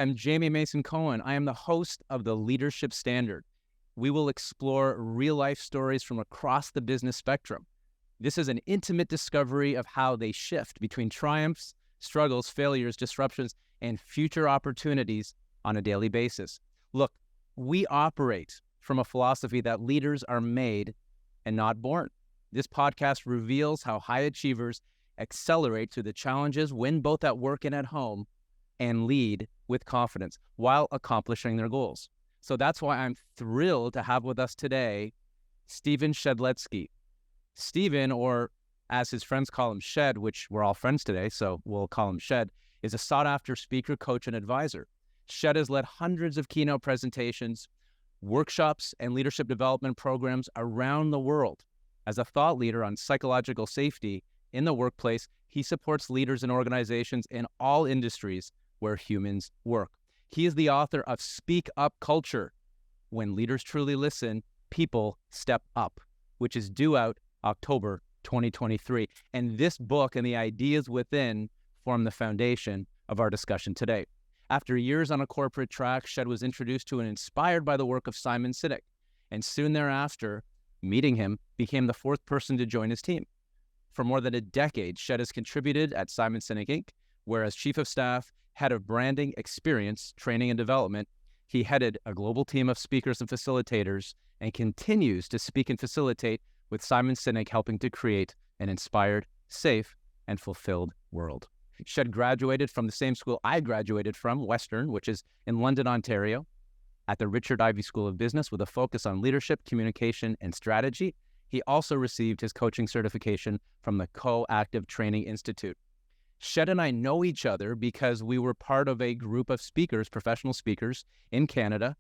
I'm Jamie Mason Cohen. I am the host of the Leadership Standard. We will explore real-life stories from across the business spectrum. This is an intimate discovery of how they shift between triumphs, struggles, failures, disruptions, and future opportunities on a daily basis. Look, we operate from a philosophy that leaders are made and not born. This podcast reveals how high achievers accelerate through the challenges, win both at work and at home, and lead with confidence while accomplishing their goals. So that's why I'm thrilled to have with us today Stephen Shedletzky. Stephen, or as his friends call him, Shed, which we're all friends today, so we'll call him Shed, is a sought-after speaker, coach, and advisor. Shed has led hundreds of keynote presentations, workshops, and leadership development programs around the world. As a thought leader on psychological safety in the workplace, he supports leaders and organizations in all industries where humans work. He is the author of Speak Up Culture. When leaders truly listen, people step up, which is due out October 2023. And this book and the ideas within form the foundation of our discussion today. After years on a corporate track, Shed was introduced to and inspired by the work of Simon Sinek. And soon thereafter, meeting him became the fourth person to join his team. For more than a decade, Shed has contributed at Simon Sinek Inc., where as chief of staff, head of branding, experience, training, and development, he headed a global team of speakers and facilitators and continues to speak and facilitate with Simon Sinek, helping to create an inspired, safe, and fulfilled world. Shed graduated from the same school I graduated from, Western, which is in London, Ontario, at the Richard Ivey School of Business with a focus on leadership, communication, and strategy. He also received his coaching certification from the Co-Active Training Institute. Shed and I know each other because we were part of a group of speakers, professional speakers in Canada,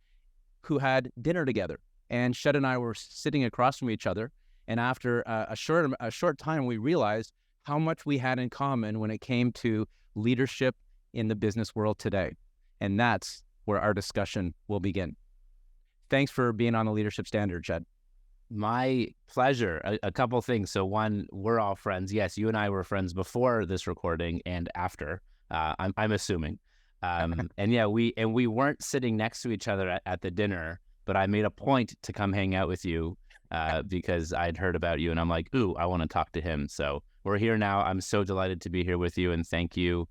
who had dinner together. And Shed and I were sitting across from each other. And after a short time, we realized how much we had in common when it came to leadership in the business world today. And that's where our discussion will begin. Thanks for being on the Leadership Standard, Shed. My pleasure. A couple things. So one, we're all friends. Yes, you and I were friends before this recording and after. I'm assuming. And yeah, we weren't sitting next to each other at the dinner, but I made a point to come hang out with you because I'd heard about you, and I'm like, ooh, I want to talk to him. So we're here now. I'm so delighted to be here with you, and thank you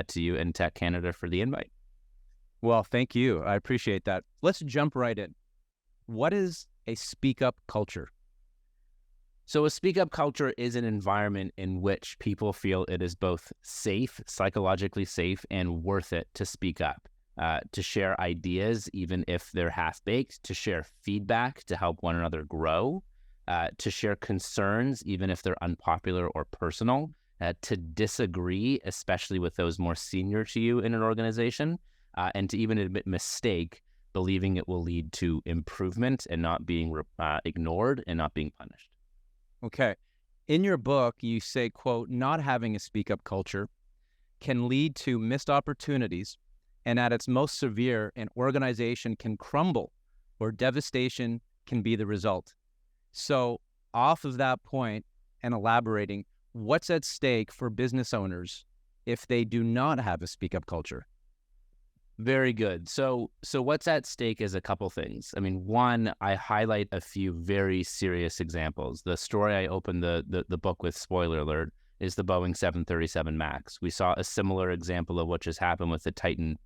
to you and Tech Canada for the invite. Well, thank you. I appreciate that. Let's jump right in. What is a speak-up culture? So a speak-up culture is an environment in which people feel it is both safe, psychologically safe, and worth it to speak up, to share ideas, even if they're half-baked, to share feedback to help one another grow, to share concerns, even if they're unpopular or personal, to disagree, especially with those more senior to you in an organization, and to even admit mistake, believing it will lead to improvement and not being ignored and not being punished. Okay. In your book, you say, quote, not having a speak-up culture can lead to missed opportunities, and at its most severe, an organization can crumble or devastation can be the result. So off of that point and elaborating, what's at stake for business owners if they do not have a speak-up culture? Very good. So what's at stake is a couple things. I mean, one, I highlight a few very serious examples. The story I opened the book with, spoiler alert, is the Boeing 737 MAX. We saw a similar example of what just happened with the Titan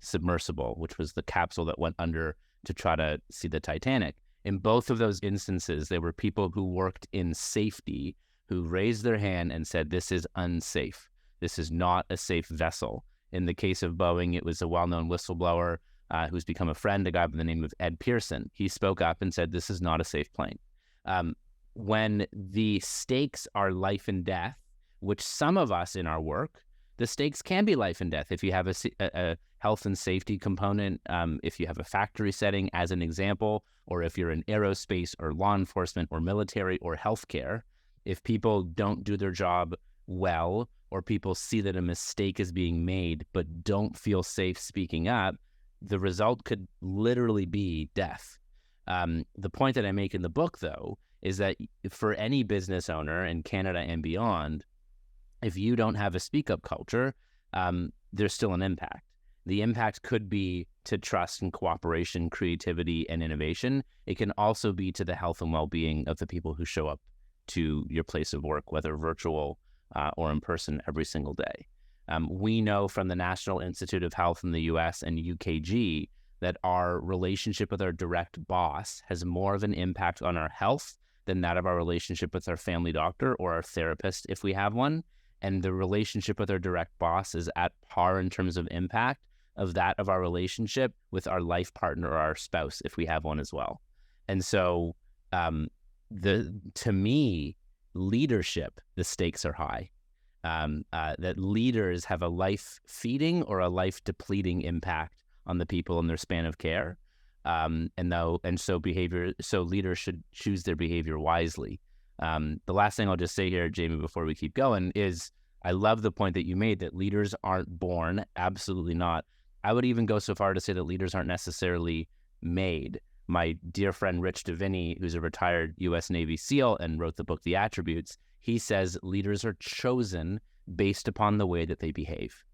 submersible, which was the capsule that went under to try to see the Titanic. In both of those instances, there were people who worked in safety who raised their hand and said, this is unsafe. This is not a safe vessel. In the case of Boeing, it was a well-known whistleblower who's become a friend, a guy by the name of Ed Pearson. He spoke up and said, this is not a safe plane. When the stakes are life and death, which some of us in our work, the stakes can be life and death. If you have a health and safety component, if you have a factory setting as an example, or if you're in aerospace or law enforcement or military or healthcare, if people don't do their job well, or people see that a mistake is being made but don't feel safe speaking up, the result could literally be death. The point that I make in the book, though, is that for any business owner in Canada and beyond, if you don't have a speak-up culture, there's still an impact. The impact could be to trust and cooperation, creativity, and innovation. It can also be to the health and well-being of the people who show up to your place of work, whether virtual or in person every single day. We know from the National Institute of Health in the US and UKG that our relationship with our direct boss has more of an impact on our health than that of our relationship with our family doctor or our therapist if we have one. And the relationship with our direct boss is at par in terms of impact of that of our relationship with our life partner or our spouse if we have one as well. And so to me, leadership, the stakes are high. That leaders have a life-feeding or a life-depleting impact on the people in their span of care, so leaders should choose their behavior wisely. The last thing I'll just say here, Jamie, before we keep going, is I love the point that you made that leaders aren't born. Absolutely not. I would even go so far to say that leaders aren't necessarily made. My dear friend Rich DeVinny, who's a retired U.S. Navy SEAL and wrote the book The Attributes, he says leaders are chosen based upon the way that they behave.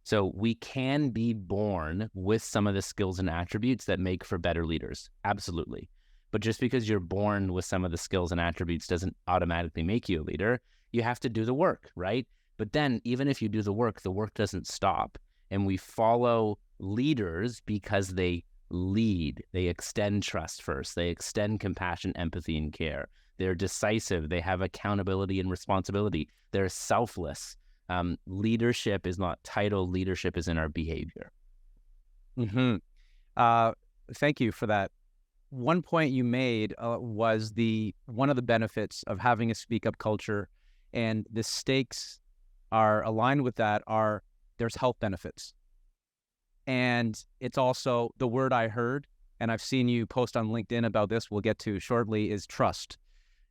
So we can be born with some of the skills and attributes that make for better leaders. Absolutely. But just because you're born with some of the skills and attributes doesn't automatically make you a leader. You have to do the work, right? But then even if you do the work doesn't stop. And we follow leaders because they lead. They extend trust first. They extend compassion, empathy, and care. They're decisive. They have accountability and responsibility. They're selfless. Leadership is not title. Leadership is in our behavior. Mm-hmm. Thank you for that. One point you made was one of the benefits of having a speak up culture, and the stakes are aligned with that there's health benefits. And it's also the word I heard, and I've seen you post on LinkedIn about this, we'll get to shortly, is trust.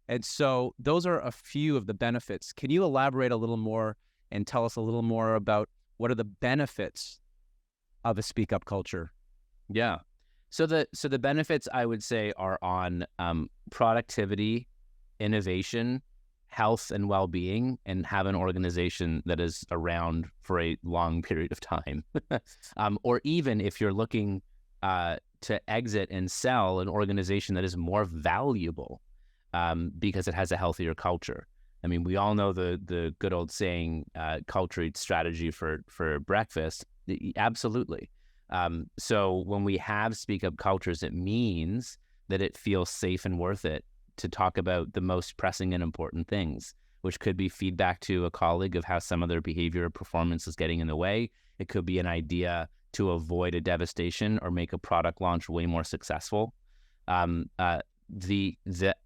And so those are a few of the benefits. Can you elaborate a little more and tell us a little more about what are the benefits of a speak up culture? Yeah. So the benefits I would say are on productivity, innovation, health and well-being, and have an organization that is around for a long period of time. Or even if you're looking to exit and sell, an organization that is more valuable because it has a healthier culture. I mean, we all know the good old saying, culture eats strategy for breakfast. Absolutely. So when we have speak up cultures, it means that it feels safe and worth it to talk about the most pressing and important things, which could be feedback to a colleague of how some of their behavior or performance is getting in the way. It could be an idea to avoid a devastation or make a product launch way more successful. The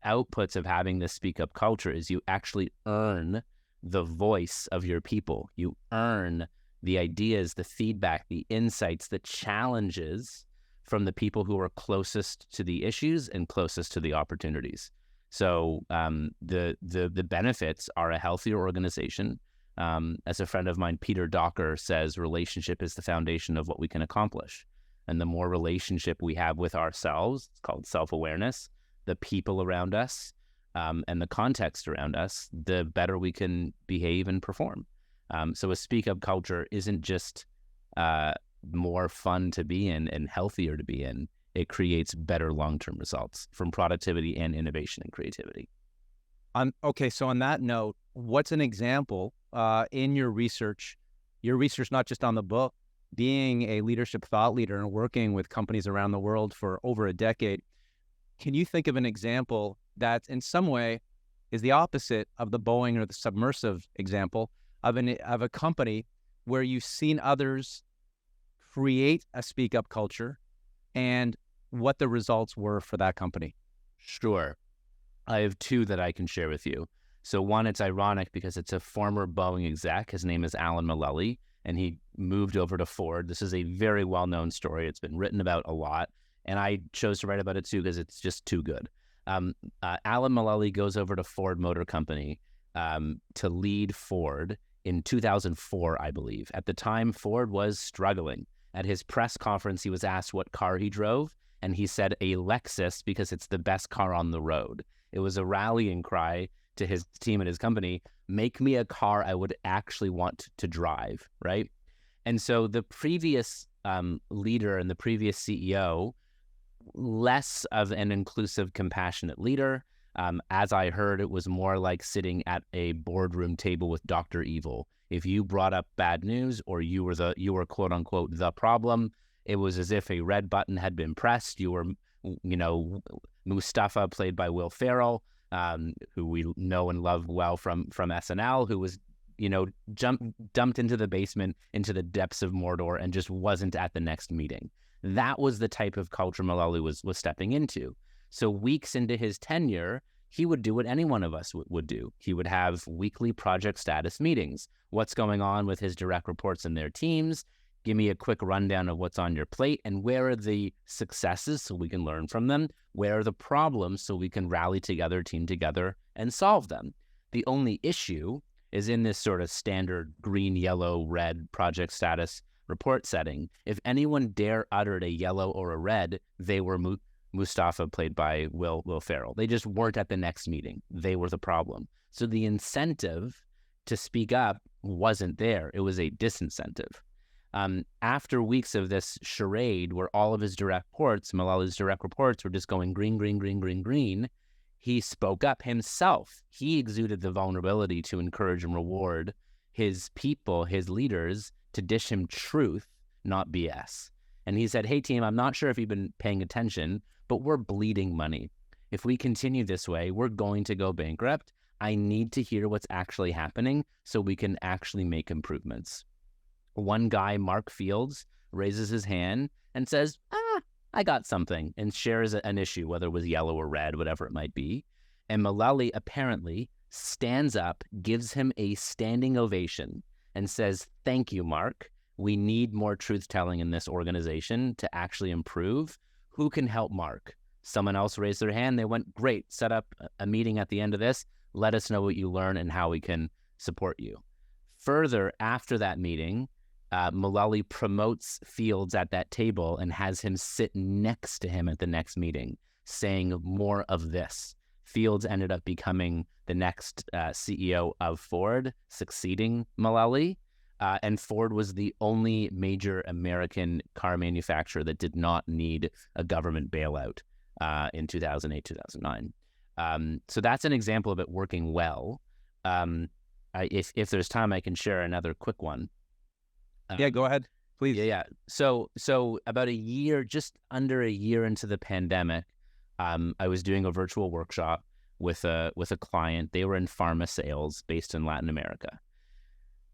outputs of having this speak up culture is you actually earn the voice of your people. You earn the ideas, the feedback, the insights, the challenges from the people who are closest to the issues and closest to the opportunities. So the benefits are a healthier organization. As a friend of mine, Peter Docker, says, relationship is the foundation of what we can accomplish. And the more relationship we have with ourselves, it's called self-awareness, the people around us, and the context around us, the better we can behave and perform. So a speak up culture isn't just more fun to be in and healthier to be in. It creates better long-term results from productivity and innovation and creativity. Okay, so on that note, what's an example in your research not just on the book, being a leadership thought leader and working with companies around the world for over a decade, can you think of an example that in some way is the opposite of the Boeing or the submersive example of a company where you've seen others create a speak up culture and what the results were for that company? Sure. I have two that I can share with you. So one, it's ironic because it's a former Boeing exec. His name is Alan Mulally, and he moved over to Ford. This is a very well-known story. It's been written about a lot, and I chose to write about it too because it's just too good. Alan Mulally goes over to Ford Motor Company to lead Ford in 2004, I believe. At the time, Ford was struggling. At his press conference, he was asked what car he drove, and he said a Lexus because it's the best car on the road. It was a rallying cry to his team and his company, make me a car I would actually want to drive, right? And so the previous leader and the previous CEO, less of an inclusive, compassionate leader. As I heard, it was more like sitting at a boardroom table with Dr. Evil. If you brought up bad news or you were quote unquote the problem, it was as if a red button had been pressed. You were, Mustafa, played by Will Ferrell, who we know and love well from SNL, who was, dumped into the basement, into the depths of Mordor, and just wasn't at the next meeting. That was the type of culture Mullally was stepping into. So weeks into his tenure, he would do what any one of us would do. He would have weekly project status meetings. What's going on with his direct reports and their teams? Give me a quick rundown of what's on your plate, and where are the successes so we can learn from them? Where are the problems so we can rally together, team together, and solve them? The only issue is in this sort of standard green, yellow, red project status report setting. If anyone dare uttered a yellow or a red, they were Mustafa, played by Will Ferrell. They just weren't at the next meeting. They were the problem. So the incentive to speak up wasn't there. It was a disincentive. After weeks of this charade where all of his direct reports, Mullally's direct reports, were just going green, green, green, green, green, he spoke up himself. He exuded the vulnerability to encourage and reward his people, his leaders, to dish him truth, not BS. And he said, hey, team, I'm not sure if you've been paying attention, but we're bleeding money. If we continue this way, we're going to go bankrupt. I need to hear what's actually happening so we can actually make improvements. One guy, Mark Fields, raises his hand and says, I got something, and shares an issue, whether it was yellow or red, whatever it might be. And Mullally apparently stands up, gives him a standing ovation, and says, thank you, Mark. We need more truth-telling in this organization to actually improve. Who can help Mark? Someone else raised their hand. They went, great, set up a meeting at the end of this. Let us know what you learn and how we can support you. Further, after that meeting, Mullally promotes Fields at that table and has him sit next to him at the next meeting, saying more of this. Fields ended up becoming the next CEO of Ford, succeeding Mullally. And Ford was the only major American car manufacturer that did not need a government bailout in 2008, 2009. So that's an example of it working well. If there's time, I can share another quick one. Yeah, go ahead, please. Yeah. So about a year, just under a year into the pandemic, I was doing a virtual workshop with a client. They were in pharma sales based in Latin America.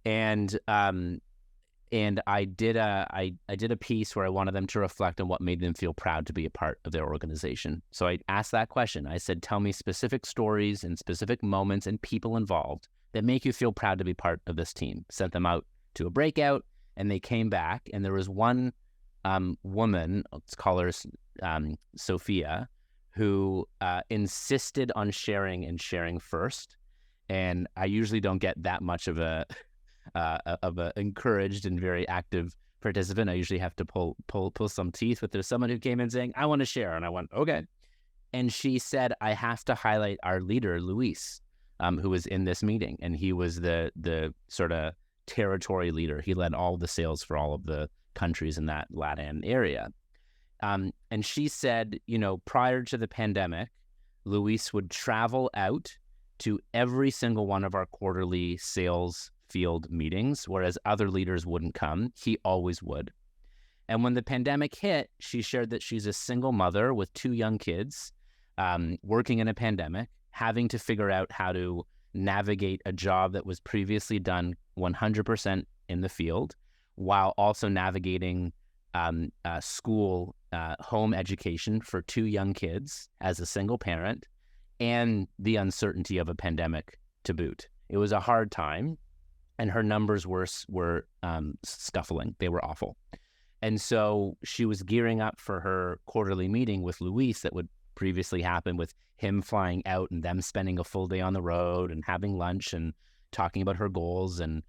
And I did a piece where I wanted them to reflect on what made them feel proud to be a part of their organization. So I asked that question. I said, tell me specific stories and specific moments and people involved that make you feel proud to be part of this team. Sent them out to a breakout, and they came back, and there was one woman, let's call her Sophia, who insisted on sharing first. And I usually don't get that much of a encouraged and very active participant. I usually have to pull some teeth, but there's someone who came in saying, I want to share. And I went, okay. And she said, I have to highlight our leader, Luis, who was in this meeting. And he was the sort of territory leader. He led all the sales for all of the countries in that LATAM area. And she said, prior to the pandemic, Luis would travel out to every single one of our quarterly sales field meetings, whereas other leaders wouldn't come. He always would. And when the pandemic hit, she shared that she's a single mother with 2 young kids, working in a pandemic, having to figure out how to navigate a job that was previously done 100% in the field, while also navigating school, home education for 2 young kids as a single parent, and the uncertainty of a pandemic to boot. It was a hard time, and her numbers were scuffling. They were awful. And so she was gearing up for her quarterly meeting with Luis that would previously happen, with him flying out and them spending a full day on the road and having lunch and talking about her goals and,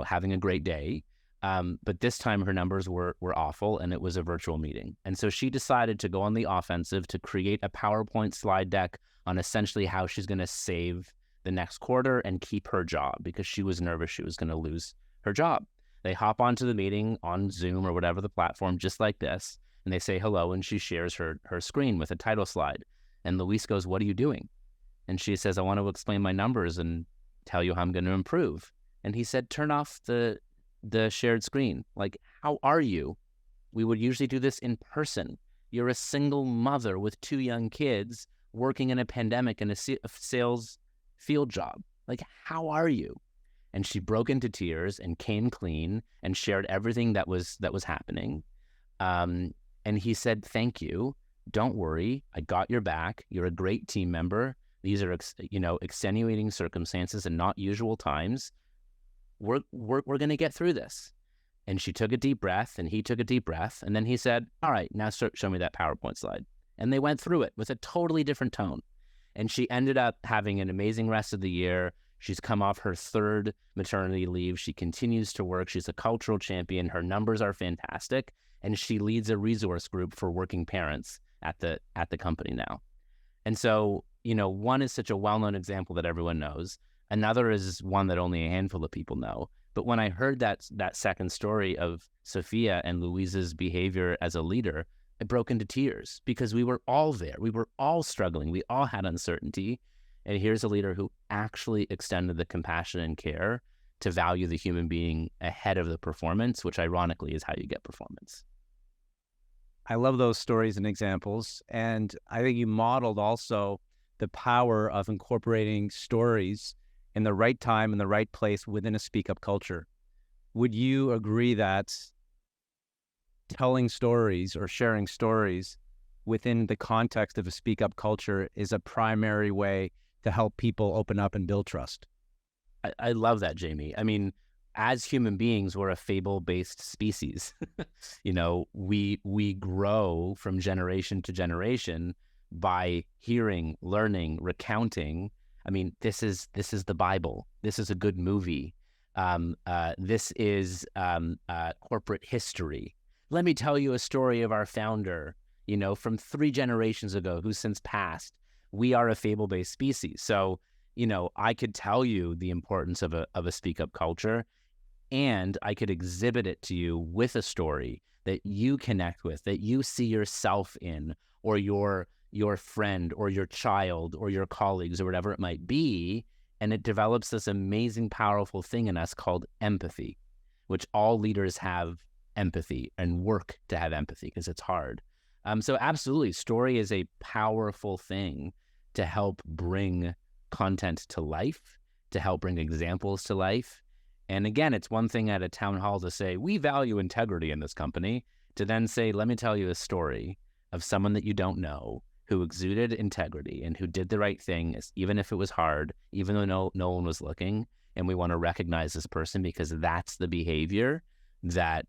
having a great day. But this time her numbers were awful, and it was a virtual meeting. And so she decided to go on the offensive to create a PowerPoint slide deck on essentially how she's going to save the next quarter and keep her job, because she was nervous she was going to lose her job. They hop onto the meeting on Zoom or whatever the platform, just like this, and they say hello, and she shares her screen with a title slide. And Luis goes, "What are you doing?" And she says, "I want to explain my numbers and tell you how I'm going to improve." And he said, "Turn off the shared screen. Like, how are you? We would usually do this in person. You're a single mother with 2 young kids working in a pandemic in a sales field job. Like, how are you?" And she broke into tears and came clean and shared everything that was happening. And he said, "Thank you. Don't worry. I got your back. You're a great team member. These are, extenuating circumstances and not usual times. We're going to get through this." And she took a deep breath, and he took a deep breath. And then he said, "All right, now show me that PowerPoint slide." And they went through it with a totally different tone. And she ended up having an amazing rest of the year. She's come off her 3rd maternity leave. She continues to work. She's a cultural champion. Her numbers are fantastic. And she leads a resource group for working parents at the company now. And so, one is such a well-known example that everyone knows. Another is one that only a handful of people know. But when I heard that second story of Sophia and Louise's behavior as a leader, I broke into tears because we were all there. We were all struggling. We all had uncertainty. And here's a leader who actually extended the compassion and care to value the human being ahead of the performance, which ironically is how you get performance. I love those stories and examples. And I think you modeled also the power of incorporating stories in the right time, in the right place within a speak-up culture. Would you agree that telling stories or sharing stories within the context of a speak-up culture is a primary way to help people open up and build trust? I love that, Jamie. I mean, as human beings, we're a fable-based species. We grow from generation to generation by hearing, learning, recounting. I mean, this is the Bible. This is a good movie. This is corporate history. Let me tell you a story of our founder, from 3 generations ago, who's since passed. We are a fable-based species. So, I could tell you the importance of a speak-up culture, and I could exhibit it to you with a story that you connect with, that you see yourself in, or your friend or your child or your colleagues or whatever it might be. And it develops this amazing, powerful thing in us called empathy, which all leaders have empathy and work to have empathy because it's hard. So absolutely, story is a powerful thing to help bring content to life, to help bring examples to life. And again, it's one thing at a town hall to say, we value integrity in this company, to then say, let me tell you a story of someone that you don't know who exuded integrity and who did the right thing, even if it was hard, even though no one was looking. And we want to recognize this person because that's the behavior that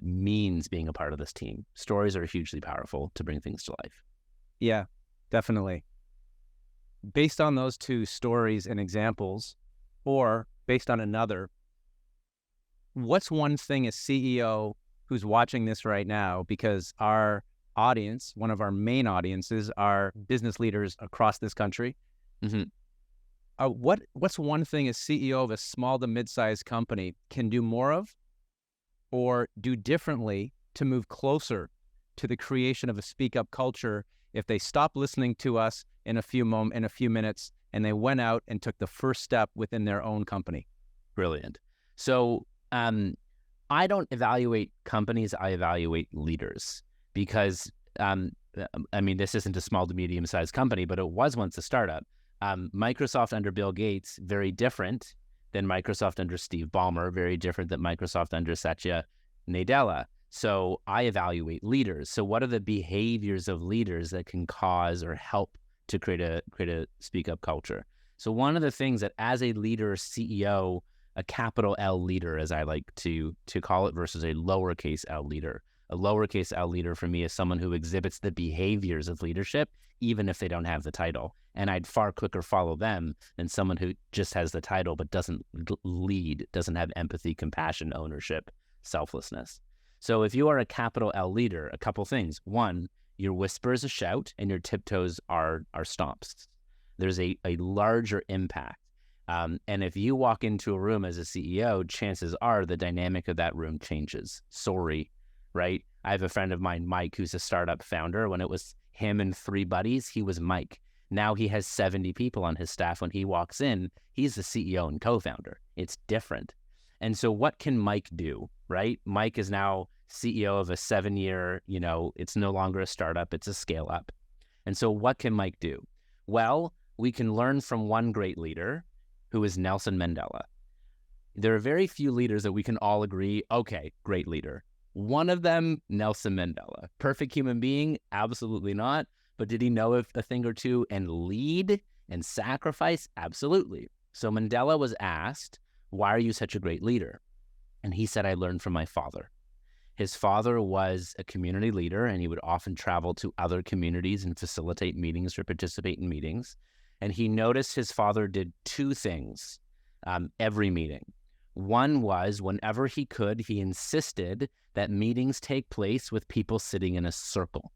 means being a part of this team. Stories are hugely powerful to bring things to life. Yeah, definitely. Based on those 2 stories and examples, or based on another, what's one thing a CEO who's watching this right now, because our audience, one of our main audiences, are business leaders across this country. Mm-hmm. What's one thing a CEO of a small to mid-sized company can do more of or do differently to move closer to the creation of a speak-up culture if they stop listening to us in a few minutes and they went out and took the first step within their own company? Brilliant. So I don't evaluate companies, I evaluate leaders. Because, this isn't a small to medium-sized company, but it was once a startup. Microsoft under Bill Gates, very different than Microsoft under Steve Ballmer, very different than Microsoft under Satya Nadella. So I evaluate leaders. So what are the behaviors of leaders that can cause or help to create a speak-up culture? So one of the things that as a leader, CEO, a capital L leader, as I like to call it, versus a lowercase L leader. A lowercase L leader for me is someone who exhibits the behaviors of leadership, even if they don't have the title. And I'd far quicker follow them than someone who just has the title but doesn't lead, doesn't have empathy, compassion, ownership, selflessness. So if you are a capital L leader, a couple things. One, your whisper is a shout and your tiptoes are stomps. There's a larger impact. And if you walk into a room as a CEO, chances are the dynamic of that room changes. Sorry, right? I have a friend of mine, Mike, who's a startup founder. When it was him and 3 buddies, he was Mike. Now he has 70 people on his staff. When he walks in, he's the CEO and co-founder. It's different. And so what can Mike do, right? Mike is now CEO of a 7-year, it's no longer a startup, it's a scale up. And so what can Mike do? Well, we can learn from one great leader who is Nelson Mandela. There are very few leaders that we can all agree, okay, great leader. One of them, Nelson Mandela. Perfect human being? Absolutely not. But did he know a thing or two and lead and sacrifice? Absolutely. So Mandela was asked, why are you such a great leader? And he said, I learned from my father. His father was a community leader, and he would often travel to other communities and facilitate meetings or participate in meetings. And he noticed his father did 2 things every meeting. One was, whenever he could, he insisted that meetings take place with people sitting in a circle.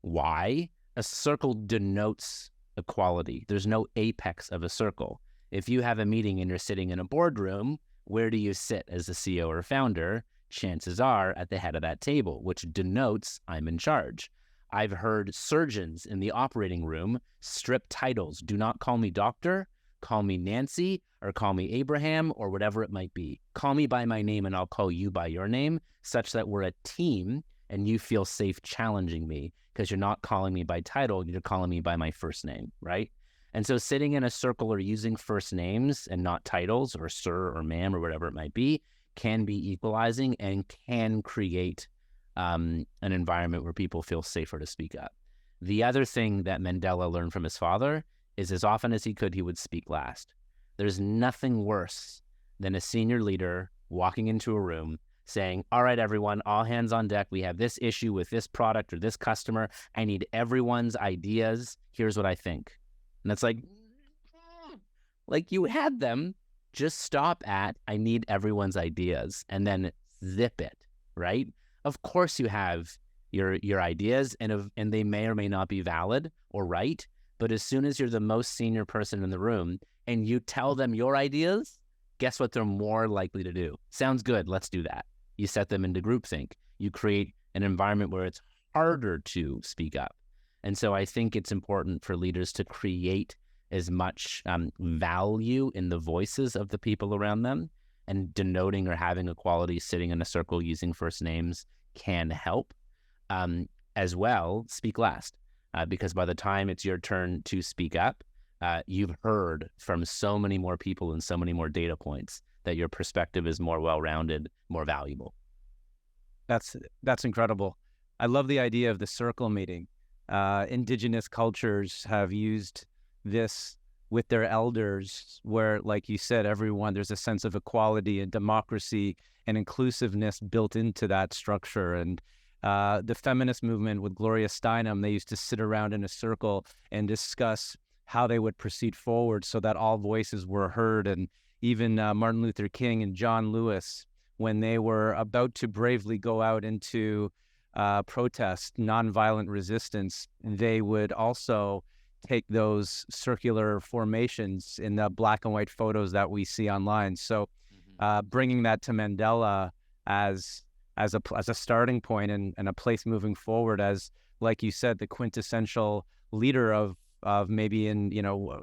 Why? A circle denotes equality. There's no apex of a circle. If you have a meeting and you're sitting in a boardroom, where do you sit as the CEO or founder? Chances are at the head of that table, which denotes I'm in charge. I've heard surgeons in the operating room strip titles. Do not call me doctor, call me Nancy, or call me Abraham, or whatever it might be. Call me by my name and I'll call you by your name, such that we're a team and you feel safe challenging me because you're not calling me by title, you're calling me by my first name, right? And so sitting in a circle or using first names and not titles or sir or ma'am or whatever it might be can be equalizing and can create an environment where people feel safer to speak up. The other thing that Mandela learned from his father is as often as he could, he would speak last. There's nothing worse than a senior leader walking into a room saying, all right, everyone, all hands on deck. We have this issue with this product or this customer. I need everyone's ideas. Here's what I think. And it's like you had them. Just stop at, I need everyone's ideas, and then zip it, right? Of course you have your ideas, and they may or may not be valid or right, but as soon as you're the most senior person in the room and you tell them your ideas, guess what they're more likely to do? Sounds good, let's do that. You set them into groupthink. You create an environment where it's harder to speak up. And so I think it's important for leaders to create as much value in the voices of the people around them, and denoting or having equality, sitting in a circle using first names can help. As well, speak last, because by the time it's your turn to speak up, you've heard from so many more people and so many more data points that your perspective is more well-rounded, more valuable. That's incredible. I love the idea of the circle meeting. Indigenous cultures have used this with their elders, where, like you said, there's a sense of equality and democracy and inclusiveness built into that structure. And the feminist movement with Gloria Steinem, they used to sit around in a circle and discuss how they would proceed forward so that all voices were heard. And even Martin Luther King and John Lewis, when they were about to bravely go out into protest, nonviolent resistance, they would also take those circular formations in the black and white photos that we see online. So bringing that to Mandela as a starting point and a place moving forward as, like you said, the quintessential leader of maybe in,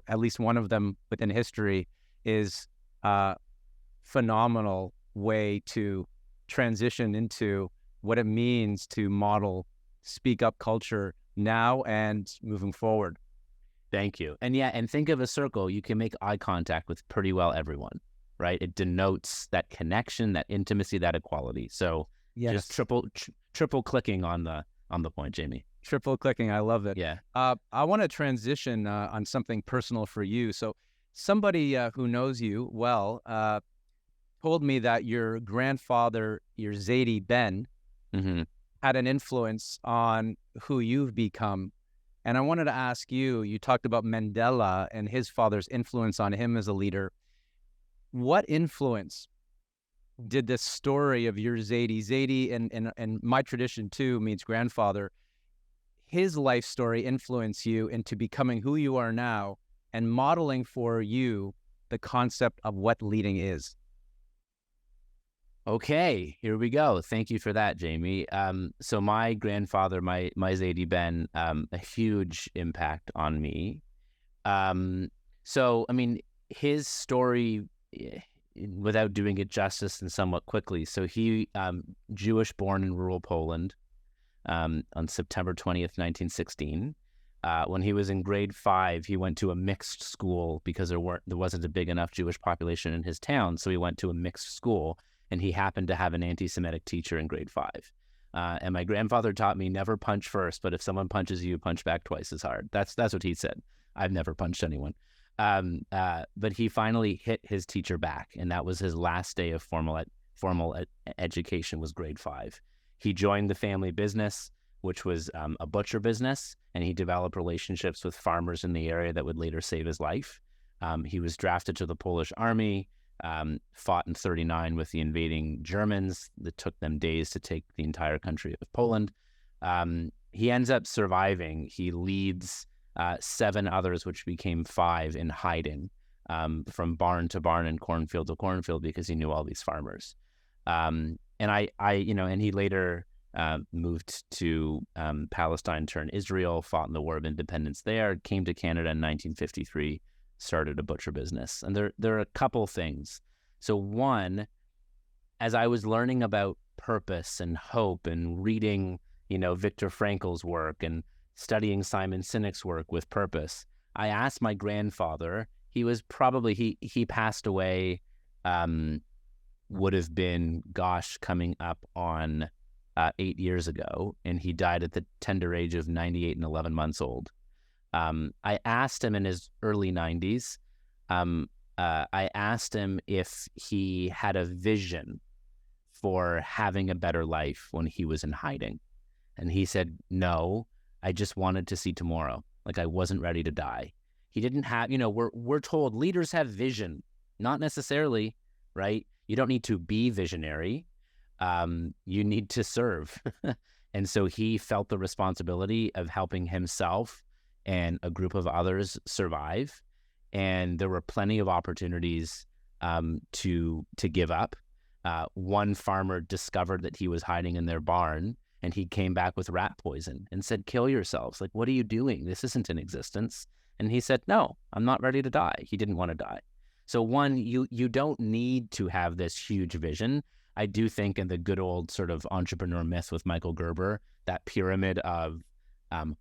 at least one of them within history, is a phenomenal way to transition into what it means to model speak up culture now and moving forward. Thank you. And think of a circle. You can make eye contact with pretty well everyone, right? It denotes that connection, that intimacy, that equality. So yes. Just triple clicking on the point, Jamie. Triple clicking. I love it. Yeah. I want to transition on something personal for you. So somebody who knows you well told me that your grandfather, your Zayde Ben, had an influence on who you've become. And I wanted to ask you, you talked about Mandela and his father's influence on him as a leader. What influence did this story of your Zayde, and my tradition too means grandfather, his life story influence you into becoming who you are now and modeling for you the concept of what leading is. Okay, here we go. Thank you for that, Jamie. So my grandfather, my Zayde Ben, a huge impact on me. So, I mean, his story, without doing it justice and somewhat quickly. So he, Jewish born in rural Poland, on September 20th, 1916. When he was in grade 5, he went to a mixed school because there wasn't a big enough Jewish population in his town. So he went to a mixed school, and he happened to have an anti-Semitic teacher in grade 5. And my grandfather taught me never punch first, but if someone punches you, punch back twice as hard. That's what he said. I've never punched anyone. But he finally hit his teacher back, and that was his last day of formal education, was grade 5. He joined the family business, which was a butcher business, and he developed relationships with farmers in the area that would later save his life. He was drafted to the Polish army, fought in 1939 with the invading Germans that took them days to take the entire country of Poland. He ends up surviving. He leads 7 others, which became 5, in hiding, from barn to barn and cornfield to cornfield, because he knew all these farmers. And he later moved to Palestine, turned Israel, fought in the War of Independence there, came to Canada in 1953, started a butcher business. And there are a couple things. So one, as I was learning about purpose and hope and reading, Viktor Frankl's work and studying Simon Sinek's work with purpose, I asked my grandfather. He was probably, he passed away, would have been, coming up on 8 years ago, and he died at the tender age of 98 and 11 months old. I asked him in his early 90s, I asked him if he had a vision for having a better life when he was in hiding. And he said, no, I just wanted to see tomorrow. Like, I wasn't ready to die. He didn't have, we're told leaders have vision, not necessarily, right? You don't need to be visionary. You need to serve. And so he felt the responsibility of helping himself and a group of others survive. And there were plenty of opportunities to give up. One farmer discovered that he was hiding in their barn, and he came back with rat poison and said, kill yourselves. Like, what are you doing? This isn't in existence. And he said, no, I'm not ready to die. He didn't want to die. So one, you don't need to have this huge vision. I do think in the good old sort of entrepreneur myth with Michael Gerber, that pyramid of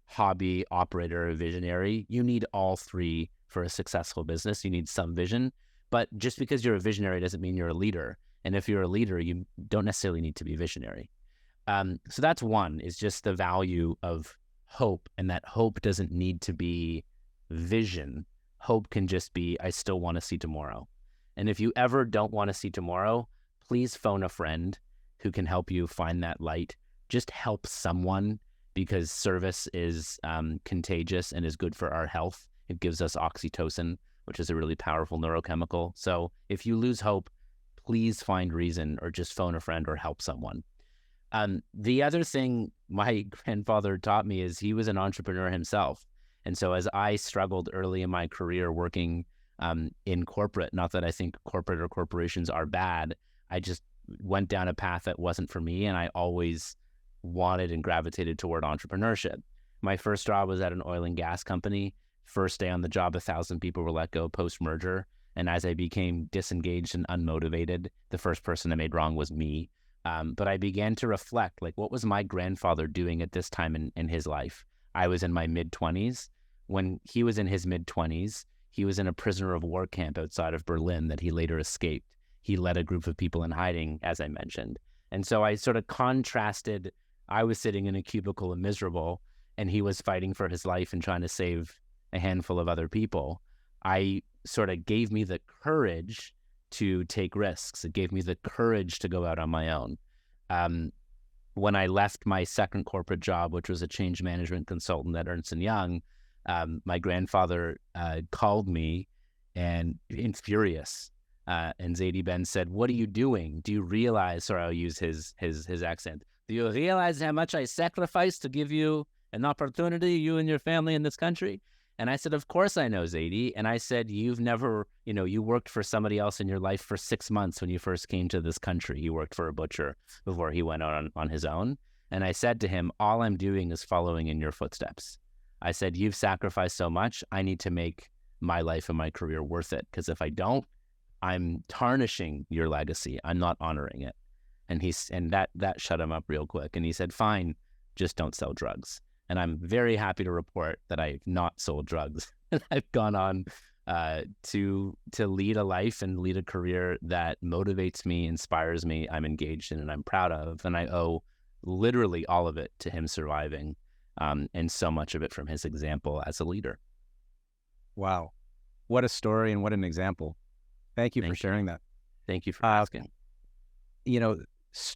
hobby, operator, visionary, you need all 3 for a successful business. You need some vision, but just because you're a visionary doesn't mean you're a leader. And if you're a leader, you don't necessarily need to be visionary. So that's one, is just the value of hope, and that hope doesn't need to be vision. Hope can just be, I still want to see tomorrow. And if you ever don't want to see tomorrow, please phone a friend who can help you find that light. Just help someone, because service is contagious and is good for our health. It gives us oxytocin, which is a really powerful neurochemical. So if you lose hope, please find reason, or just phone a friend or help someone. The other thing my grandfather taught me is he was an entrepreneur himself. And so as I struggled early in my career working in corporate, not that I think corporate or corporations are bad, I just went down a path that wasn't for me, and I always wanted and gravitated toward entrepreneurship. My first job was at an oil and gas company. First day on the job, 1,000 people were let go post-merger. And as I became disengaged and unmotivated, the first person I made wrong was me. But I began to reflect, like, what was my grandfather doing at this time in his life? I was in my mid-20s. When he was in his mid-20s, he was in a prisoner of war camp outside of Berlin that he later escaped. He led a group of people in hiding, as I mentioned. And so I sort of contrasted. I was sitting in a cubicle and miserable, and he was fighting for his life and trying to save a handful of other people. I sort of gave me the courage to take risks. It gave me the courage to go out on my own. When I left my second corporate job, which was a change management consultant at Ernst & Young, my grandfather called me and furious. And Zayde Ben said, what are you doing? Do you realize, sorry, I'll use his accent. Do you realize how much I sacrificed to give you an opportunity, you and your family in this country? And I said, of course I know, Zayde. And I said, you've never, you worked for somebody else in your life for 6 months when you first came to this country. He worked for a butcher before he went on his own. And I said to him, all I'm doing is following in your footsteps. I said, you've sacrificed so much. I need to make my life and my career worth it. Because if I don't, I'm tarnishing your legacy. I'm not honoring it. And that shut him up real quick. And he said, fine, just don't sell drugs. And I'm very happy to report that I've not sold drugs. I've gone on to lead a life and lead a career that motivates me, inspires me, I'm engaged in, and I'm proud of. And I owe literally all of it to him surviving, and so much of it from his example as a leader. Wow. What a story and what an example. Thank you for sharing that. Thank you for asking.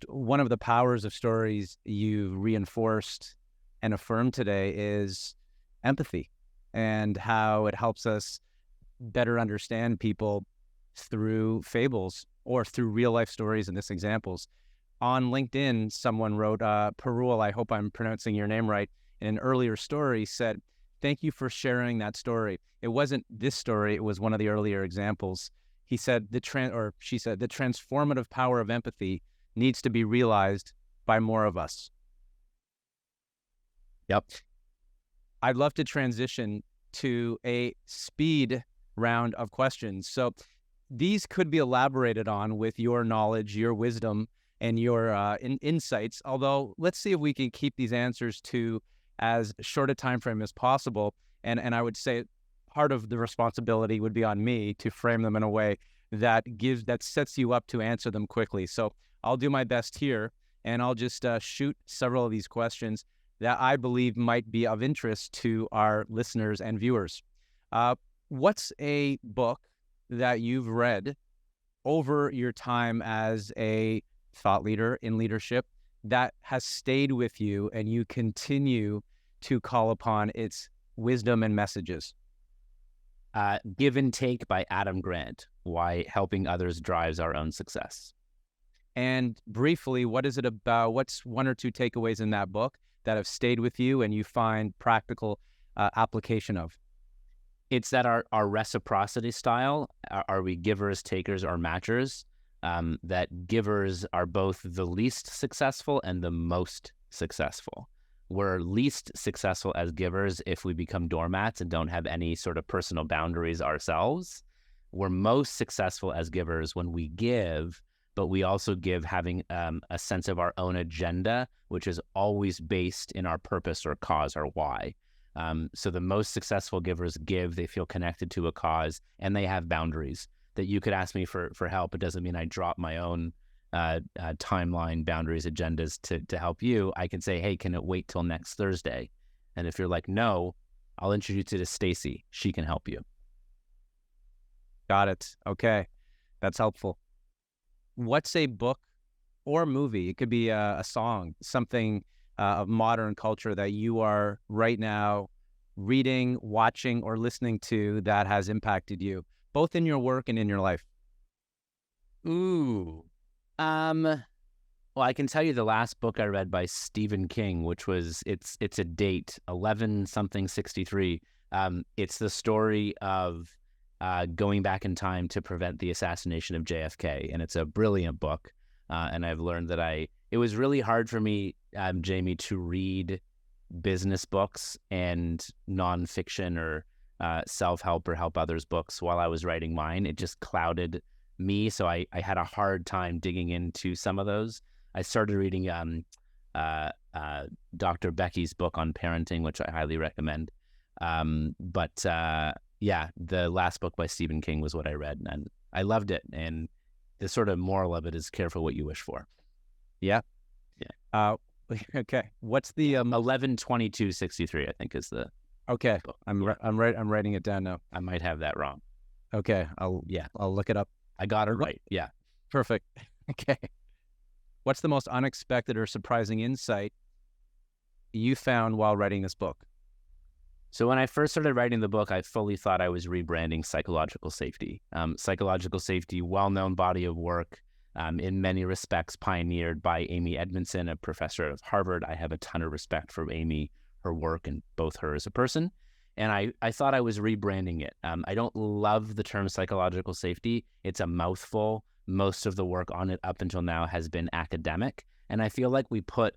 One of the powers of stories you reinforced and affirmed today is empathy, and how it helps us better understand people through fables or through real life stories in this examples. On LinkedIn, someone wrote, Perul, I hope I'm pronouncing your name right, in an earlier story said, thank you for sharing that story. It wasn't this story, it was one of the earlier examples. He said, she said, the transformative power of empathy needs to be realized by more of us. Yep. I'd love to transition to a speed round of questions. So these could be elaborated on with your knowledge, your wisdom, and your insights. Although let's see if we can keep these answers to as short a time frame as possible. And I would say part of the responsibility would be on me to frame them in a way that sets you up to answer them quickly. So I'll do my best here, and I'll just shoot several of these questions that I believe might be of interest to our listeners and viewers. What's a book that you've read over your time as a thought leader in leadership that has stayed with you and you continue to call upon its wisdom and messages? Give and Take by Adam Grant, Why Helping Others Drives Our Own Success. And briefly, what is it about? What's one or two takeaways in that book that have stayed with you and you find practical application of? It's that our reciprocity style, are we givers, takers, or matchers? That givers are both the least successful and the most successful. We're least successful as givers if we become doormats and don't have any sort of personal boundaries ourselves. We're most successful as givers when we give, but we also give having a sense of our own agenda, which is always based in our purpose or cause or why. So the most successful givers give, they feel connected to a cause, and they have boundaries. That you could ask me for help. It doesn't mean I drop my own timeline, boundaries, agendas to help you. I can say, hey, can it wait till next Thursday? And if you're like, no, I'll introduce you to Stacy. She can help you. Got it. Okay. That's helpful. What's a book or movie? It could be a song, something of modern culture that you are right now reading, watching, or listening to that has impacted you, both in your work and in your life? Ooh. Well, I can tell you the last book I read by Stephen King, which was, it's a date, 11-something-63. It's the story of going back in time to prevent the assassination of JFK. And it's a brilliant book. And I've learned that it was really hard for me, Jamie, to read business books and nonfiction or self-help or help others books while I was writing mine. It just clouded me. So I had a hard time digging into some of those. I started reading Dr. Becky's book on parenting, which I highly recommend. Yeah, the last book by Stephen King was what I read, and I loved it. And the sort of moral of it is careful what you wish for. Yeah. Yeah. Okay. What's the 11-22-63, I think is the okay book. I'm writing it down now. I might have that wrong. Okay. I'll look it up. I got it right. Yeah. Perfect. Okay. What's the most unexpected or surprising insight you found while writing this book? So when I first started writing the book, I fully thought I was rebranding Psychological Safety. Psychological Safety, well-known body of work, in many respects pioneered by Amy Edmondson, a professor at Harvard. I have a ton of respect for Amy, her work, and both her as a person. And I thought I was rebranding it. I don't love the term psychological safety. It's a mouthful. Most of the work on it up until now has been academic. And I feel like we put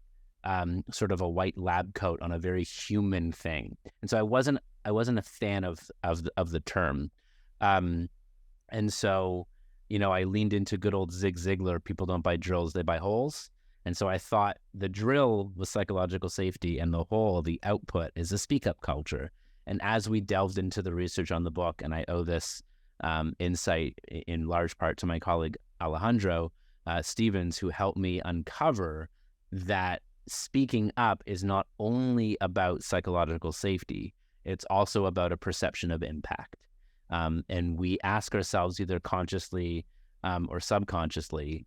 sort of a white lab coat on a very human thing. And so I wasn't a fan of the term. And so, I leaned into good old Zig Ziglar, people don't buy drills, they buy holes. And so I thought the drill was psychological safety and the hole, the output, is a speak up culture. And as we delved into the research on the book, and I owe this insight in large part to my colleague Alejandro Stevens, who helped me uncover that speaking up is not only about psychological safety, it's also about a perception of impact. And we ask ourselves either consciously or subconsciously,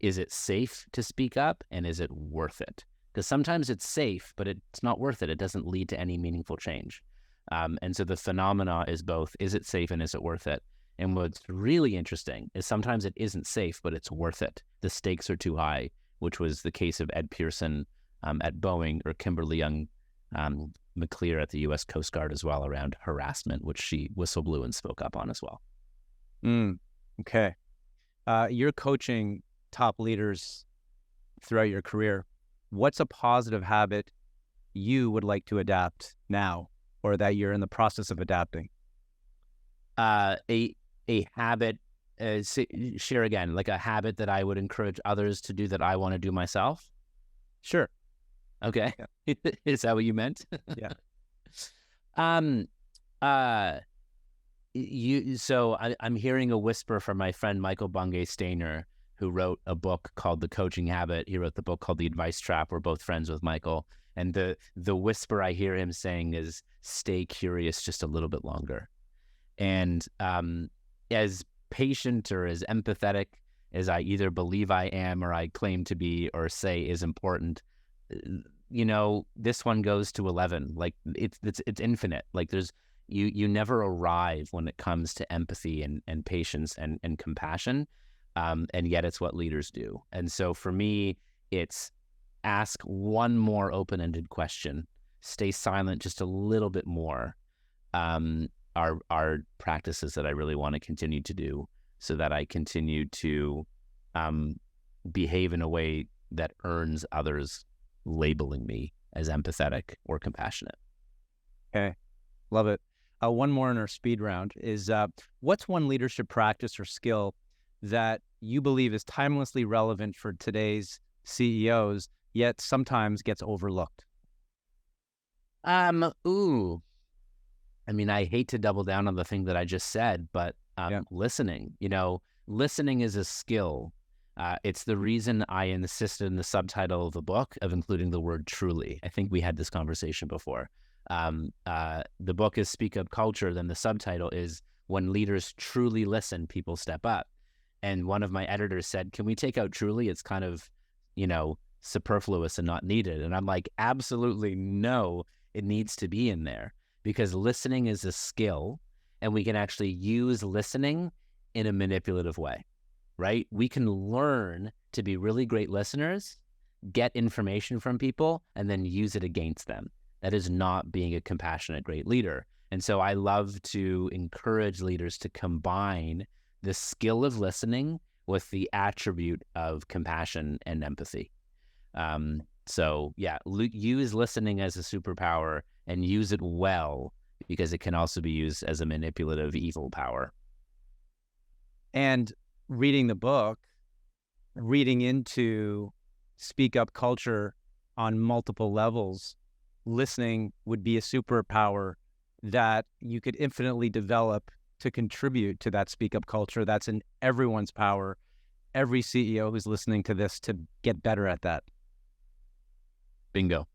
is it safe to speak up, and is it worth it? Because sometimes it's safe, but it's not worth it. It doesn't lead to any meaningful change. And so the phenomena is both, is it safe and is it worth it? And what's really interesting is sometimes it isn't safe, but it's worth it. The stakes are too high, which was the case of Ed Pearson at Boeing, or Kimberly Young McClear at the U.S. Coast Guard as well, around harassment, which she whistle blew and spoke up on as well. Okay. You're coaching top leaders throughout your career. What's a positive habit you would like to adapt now, or that you're in the process of adapting? A habit, share again, like a habit that I would encourage others to do that I want to do myself? Sure. Okay. Yeah. Is that what you meant? Yeah. So I'm hearing a whisper from my friend Michael Bungay Stainer, who wrote a book called The Coaching Habit. He wrote the book called The Advice Trap. We're both friends with Michael. And the whisper I hear him saying is, stay curious just a little bit longer. And as patient or as empathetic as I either believe I am or I claim to be or say is important, this one goes to 11. Like it's infinite. Like you never arrive when it comes to empathy and patience and compassion. And yet it's what leaders do. And so for me, it's ask one more open-ended question, stay silent just a little bit more, are practices that I really want to continue to do, so that I continue to behave in a way that earns others labeling me as empathetic or compassionate. Okay. Love it. One more in our speed round is, what's one leadership practice or skill that you believe is timelessly relevant for today's CEOs, yet sometimes gets overlooked? I mean, I hate to double down on the thing that I just said, but listening, listening is a skill. It's the reason I insisted in the subtitle of the book of including the word truly. I think we had this conversation before. The book is Speak Up Culture. Then the subtitle is When Leaders Truly Listen, People Step Up. And one of my editors said, can we take out truly? It's kind of, superfluous and not needed. And I'm like, absolutely no, it needs to be in there, because listening is a skill, and we can actually use listening in a manipulative way, right? We can learn to be really great listeners, get information from people, and then use it against them. That is not being a compassionate, great leader. And so I love to encourage leaders to combine the skill of listening with the attribute of compassion and empathy. Use listening as a superpower and use it well, because it can also be used as a manipulative evil power. And reading the book, reading into Speak Up Culture on multiple levels, listening would be a superpower that you could infinitely develop to contribute to that Speak Up Culture. That's in everyone's power, every CEO who's listening to this, to get better at that. Bingo.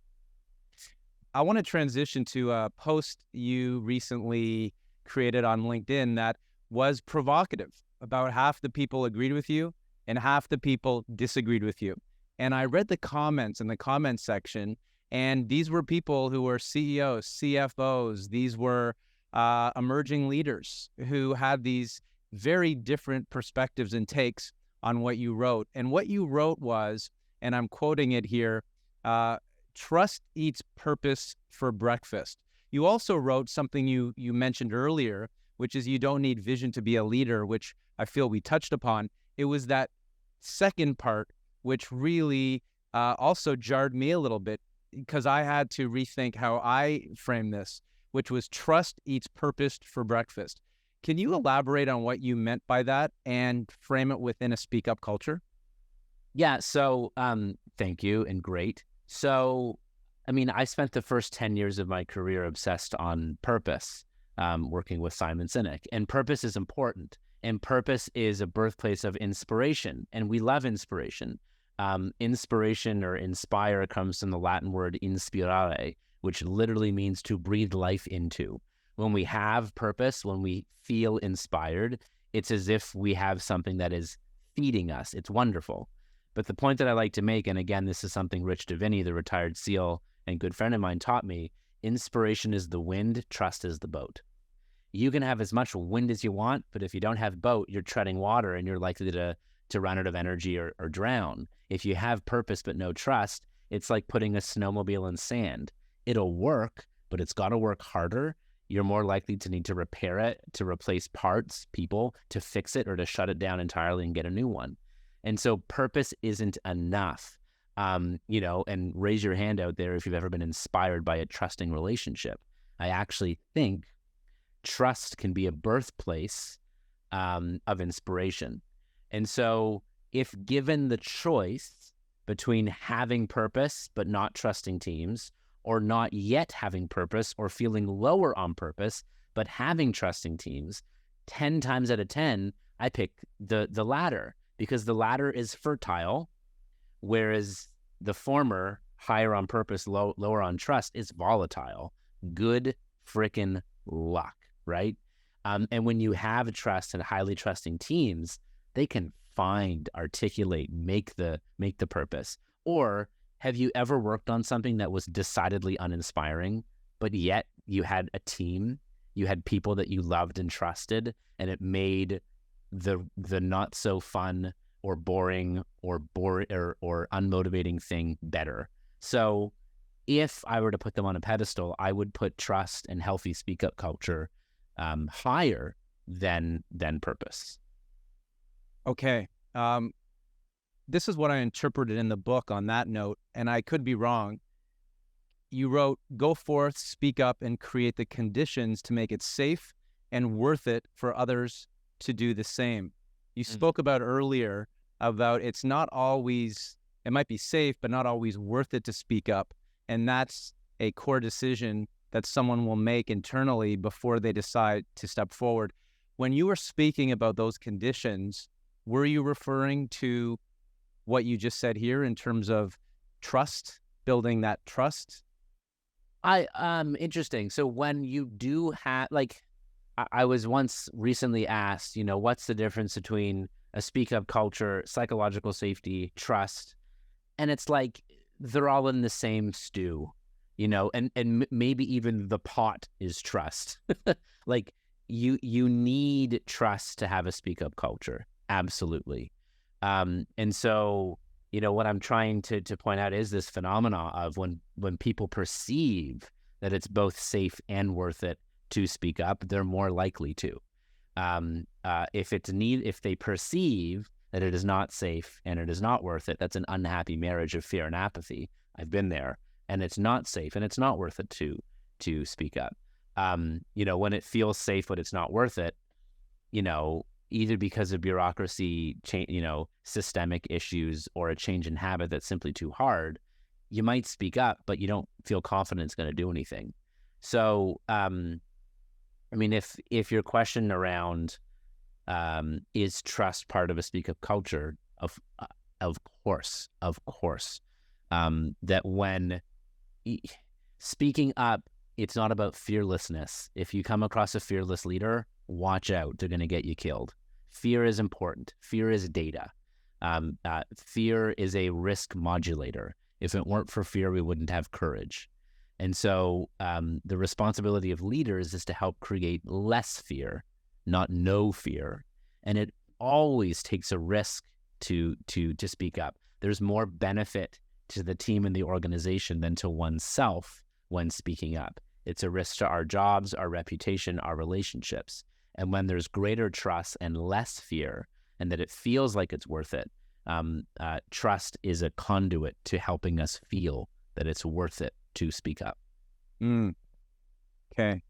I want to transition to a post you recently created on LinkedIn that was provocative. About half the people agreed with you and half the people disagreed with you. And I read the comments in the comments section, and these were people who were CEOs, CFOs. These were emerging leaders who had these very different perspectives and takes on what you wrote. And what you wrote was, and I'm quoting it here, trust eats purpose for breakfast. You also wrote something you mentioned earlier, which is you don't need vision to be a leader, which I feel we touched upon. It was that second part, which really also jarred me a little bit because I had to rethink how I frame this, which was trust eats purpose for breakfast. Can you elaborate on what you meant by that and frame it within a speak up culture? Yeah. So, thank you and great. So, I mean, I spent the first 10 years of my career obsessed on purpose, working with Simon Sinek. And purpose is important. And purpose is a birthplace of inspiration. And we love inspiration. Inspiration or inspire comes from the Latin word inspirare, which literally means to breathe life into. When we have purpose, when we feel inspired, it's as if we have something that is feeding us. It's wonderful. But the point that I like to make, and again, this is something Rich Davini, the retired SEAL and good friend of mine, taught me, inspiration is the wind, trust is the boat. You can have as much wind as you want, but if you don't have boat, you're treading water and you're likely to run out of energy or drown. If you have purpose but no trust, it's like putting a snowmobile in sand. It'll work, but it's got to work harder. You're more likely to need to repair it, to replace parts, people, to fix it, or to shut it down entirely and get a new one. And so purpose isn't enough, and raise your hand out there if you've ever been inspired by a trusting relationship. I actually think trust can be a birthplace of inspiration. And so if given the choice between having purpose but not trusting teams, or not yet having purpose or feeling lower on purpose, but having trusting teams, 10 times out of 10, I pick the latter, because the latter is fertile, whereas the former, higher on purpose, lower on trust, is volatile. Good frickin' luck, right? And when you have trust and highly trusting teams, they can find, articulate, make the purpose. Or have you ever worked on something that was decidedly uninspiring, but yet you had a team, you had people that you loved and trusted, and it made the not so fun or boring or unmotivating thing better? So if I were to put them on a pedestal, I would put trust and healthy speak up culture higher than purpose. Okay. This is what I interpreted in the book on that note, and I could be wrong. You wrote, go forth, speak up, and create the conditions to make it safe and worth it for others to do the same. You spoke about earlier about it might be safe, but not always worth it to speak up. And that's a core decision that someone will make internally before they decide to step forward. When you were speaking about those conditions, were you referring to what you just said here in terms of trust, building that trust? Interesting. So when you do have, I was once recently asked, what's the difference between a speak up culture, psychological safety, trust? And it's like, they're all in the same stew, and maybe even the pot is trust. Like you need trust to have a speak up culture. Absolutely. And so, what I'm trying to point out is this phenomena of when people perceive that it's both safe and worth it to speak up, they're more likely to. If they perceive that it is not safe and it is not worth it, that's an unhappy marriage of fear and apathy. I've been there, and it's not safe and it's not worth it to speak up. When it feels safe but it's not worth it, either because of bureaucracy, systemic issues, or a change in habit that's simply too hard, you might speak up, but you don't feel confident it's going to do anything. So, if your question around is trust part of a speak up culture, of course, that when speaking up, it's not about fearlessness. If you come across a fearless leader, watch out, they're going to get you killed. Fear is important. Fear is data. Fear is a risk modulator. If it weren't for fear, we wouldn't have courage. And so the responsibility of leaders is to help create less fear, not no fear. And it always takes a risk to speak up. There's more benefit to the team and the organization than to oneself when speaking up. It's a risk to our jobs, our reputation, our relationships. And when there's greater trust and less fear, and that it feels like it's worth it, trust is a conduit to helping us feel that it's worth it to speak up. Okay.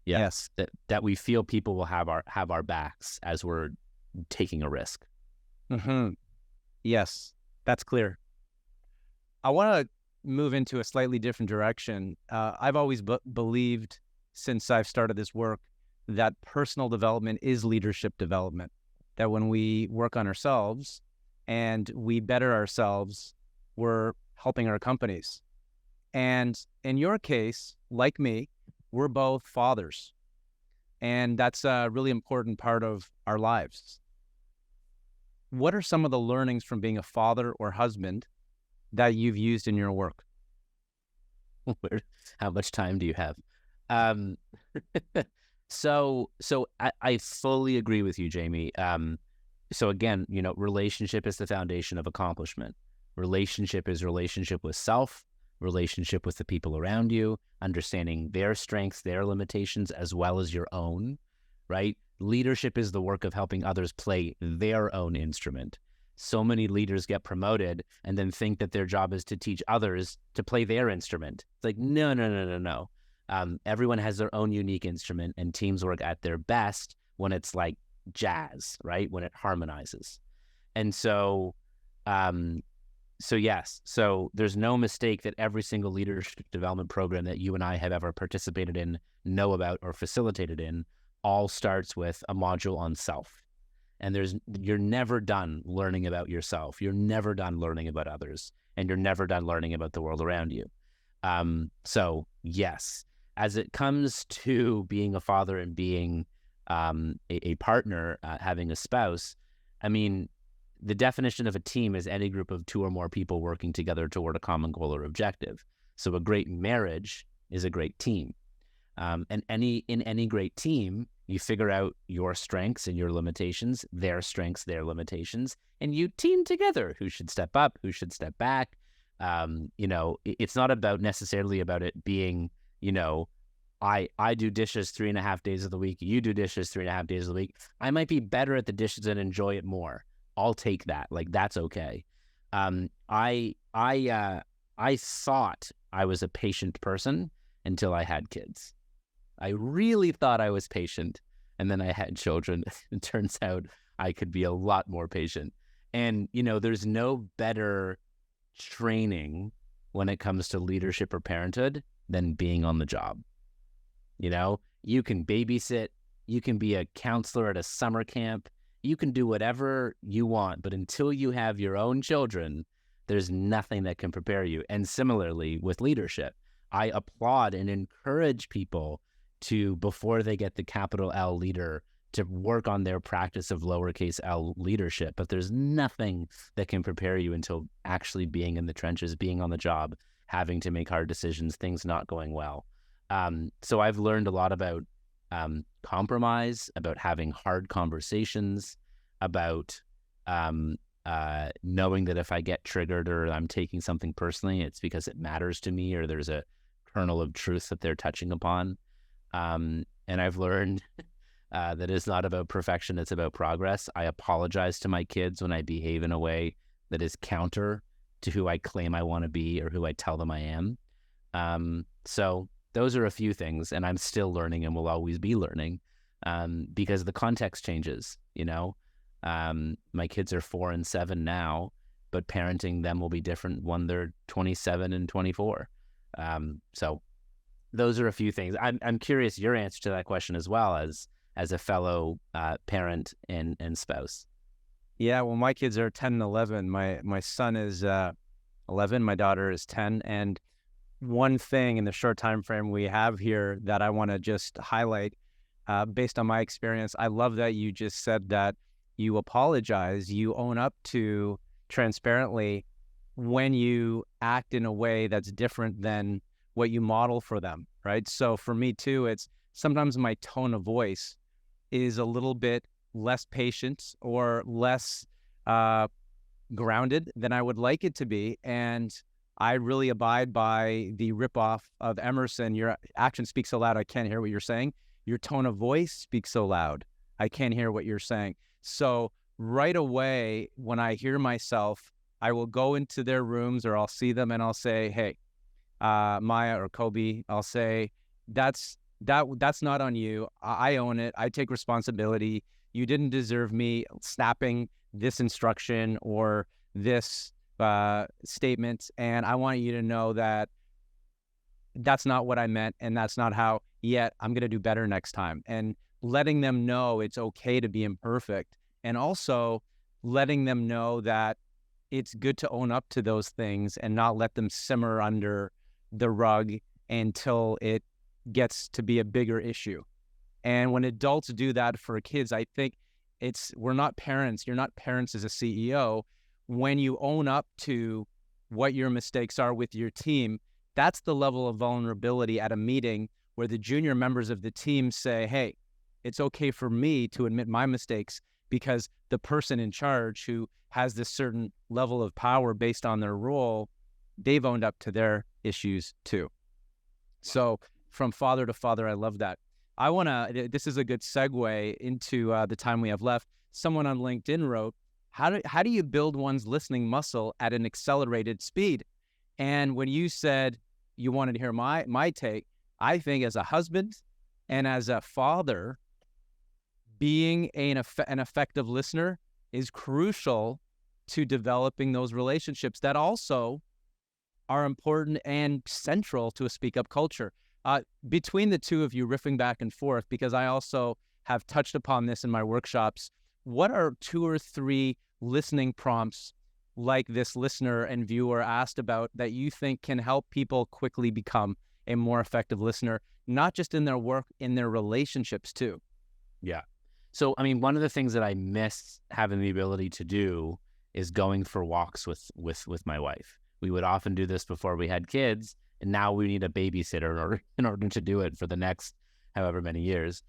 Yeah. Yes. That we feel people will have our backs as we're taking a risk. Yes, that's clear. I want to move into a slightly different direction. I've always believed, since I've started this work, that personal development is leadership development. That when we work on ourselves and we better ourselves, we're helping our companies. And in your case, like me, we're both fathers. And that's a really important part of our lives. What are some of the learnings from being a father or husband that you've used in your work? How much time do you have? So I fully agree with you, Jamie. So again, relationship is the foundation of accomplishment. Relationship is relationship with self, relationship with the people around you, understanding their strengths, their limitations, as well as your own, right? Leadership is the work of helping others play their own instrument. So many leaders get promoted and then think that their job is to teach others to play their instrument. It's like, no. Everyone has their own unique instrument, and teams work at their best when it's like jazz, right? When it harmonizes. And so yes, so there's no mistake that every single leadership development program that you and I have ever participated in, know about, or facilitated in, all starts with a module on self. And you're never done learning about yourself. You're never done learning about others, and you're never done learning about the world around you. So yes, as it comes to being a father and being a partner, having a spouse, I mean, the definition of a team is any group of two or more people working together toward a common goal or objective. So a great marriage is a great team. And in any great team, you figure out your strengths and your limitations, their strengths, their limitations, and you team together who should step up, who should step back. It's not necessarily about it being, I do dishes 3.5 days of the week. You do dishes 3.5 days of the week. I might be better at the dishes and enjoy it more. I'll take that. Like, that's okay. I thought I was a patient person until I had kids. I really thought I was patient, and then I had children. It turns out I could be a lot more patient. And, there's no better training when it comes to leadership or parenthood than being on the job. You can babysit, you can be a counselor at a summer camp, you can do whatever you want, but until you have your own children, there's nothing that can prepare you. And similarly with leadership, I applaud and encourage people to, before they get the capital L leader, to work on their practice of lowercase l leadership. But there's nothing that can prepare you until actually being in the trenches, being on the job, having to make hard decisions, things not going well. So I've learned a lot about compromise, about having hard conversations, about knowing that if I get triggered or I'm taking something personally, it's because it matters to me, or there's a kernel of truth that they're touching upon. And I've learned that it's not about perfection, it's about progress. I apologize to my kids when I behave in a way that is counter to who I claim I want to be or who I tell them I am. So those are a few things, and I'm still learning and will always be learning because the context changes, My kids are 4 and 7 now, but parenting them will be different when they're 27 and 24. So those are a few things. I'm curious your answer to that question as well as a fellow parent and spouse. Yeah, well, my kids are 10 and 11. My son is 11. My daughter is 10. And one thing in the short time frame we have here that I want to just highlight, based on my experience, I love that you just said that you apologize, you own up to transparently when you act in a way that's different than what you model for them, right? So for me too, it's sometimes my tone of voice is a little bit less patient or less grounded than I would like it to be. And I really abide by the ripoff of Emerson. Your action speaks so loud, I can't hear what you're saying. Your tone of voice speaks so loud, I can't hear what you're saying. So right away, when I hear myself, I will go into their rooms or I'll see them and I'll say, hey, Maya or Kobe, I'll say, that's not on you. I own it. I take responsibility. You didn't deserve me snapping this instruction or this statement. And I want you to know that that's not what I meant. And that's not how yet I'm going to do better next time. And letting them know it's okay to be imperfect. And also letting them know that it's good to own up to those things and not let them simmer under the rug until it gets to be a bigger issue. And when adults do that for kids, I think we're not parents. You're not parents as a CEO. When you own up to what your mistakes are with your team, that's the level of vulnerability at a meeting where the junior members of the team say, hey, it's okay for me to admit my mistakes because the person in charge who has this certain level of power based on their role, they've owned up to their issues too. So from father to father, I love that. This is a good segue into the time we have left. Someone on LinkedIn wrote, how do you build one's listening muscle at an accelerated speed? And when you said you wanted to hear my take, I think as a husband and as a father, being an effective listener is crucial to developing those relationships that also are important and central to a speak-up culture. Between the two of you riffing back and forth, because I also have touched upon this in my workshops, what are 2 or 3 listening prompts like this listener and viewer asked about that you think can help people quickly become a more effective listener, not just in their work, in their relationships too? Yeah. So, I mean, one of the things that I miss having the ability to do is going for walks with my wife. We would often do this before we had kids, and now we need a babysitter in order to do it for the next however many years.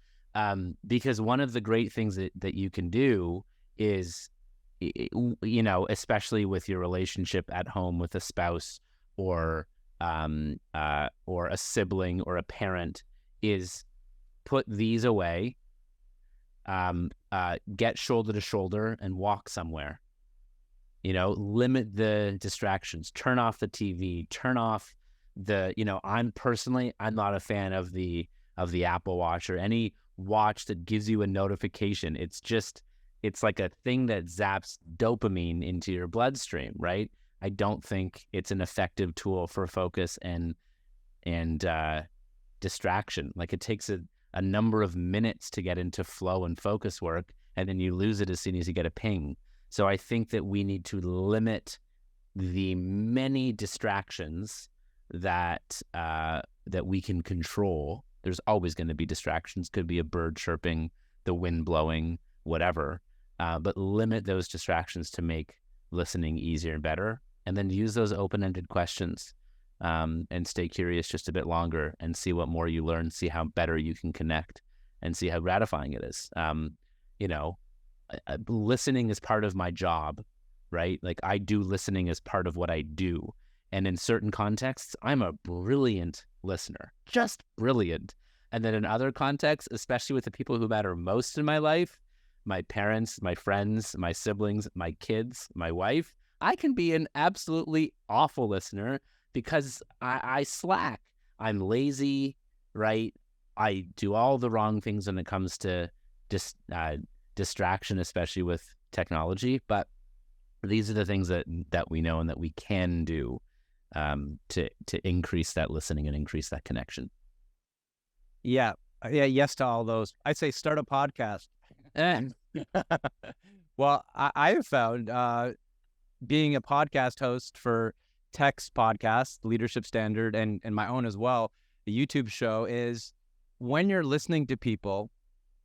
Because one of the great things that you can do is, you know, especially with your relationship at home with a spouse or a sibling or a parent, is put these away, get shoulder to shoulder and walk somewhere. You know, limit the distractions, turn off the TV, turn off I'm not a fan of the Apple Watch or any watch that gives you a notification. It's like a thing that zaps dopamine into your bloodstream, right? I don't think it's an effective tool for focus and distraction. Like, it takes a number of minutes to get into flow and focus work, and then you lose it as soon as you get a ping. So I think that we need to limit the many distractions that we can control. There's always going to be distractions. Could be a bird chirping, the wind blowing, whatever. But limit those distractions to make listening easier and better. And then use those open-ended questions and stay curious just a bit longer and see what more you learn, see how better you can connect, and see how gratifying it is. Listening is part of my job, right? Like, I do listening as part of what I do. And in certain contexts, I'm a brilliant listener, just brilliant. And then in other contexts, especially with the people who matter most in my life, my parents, my friends, my siblings, my kids, my wife, I can be an absolutely awful listener because I slack. I'm lazy, right? I do all the wrong things when it comes to just distraction, especially with technology. But these are the things that we know and that we can do to increase that listening and increase that connection. Yeah. Yes to all those. I'd say start a podcast. Well, I have found being a podcast host for Tech's podcast, Leadership Standard, and my own as well, the YouTube show, is when you're listening to people,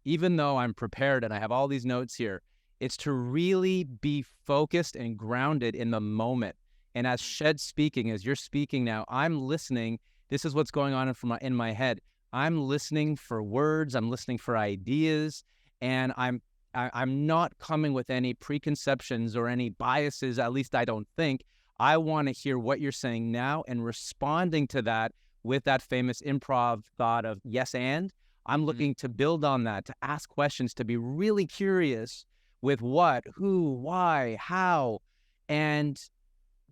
even though I'm prepared and I have all these notes here, it's to really be focused and grounded in the moment. And as Shed speaking, as you're speaking now, I'm listening. This is what's going on in my head. I'm listening for words. I'm listening for ideas, and I'm not coming with any preconceptions or any biases. At least I don't think. I want to hear what you're saying now and responding to that with that famous improv thought of yes and. I'm looking to build on that, to ask questions, to be really curious with what, who, why, how, and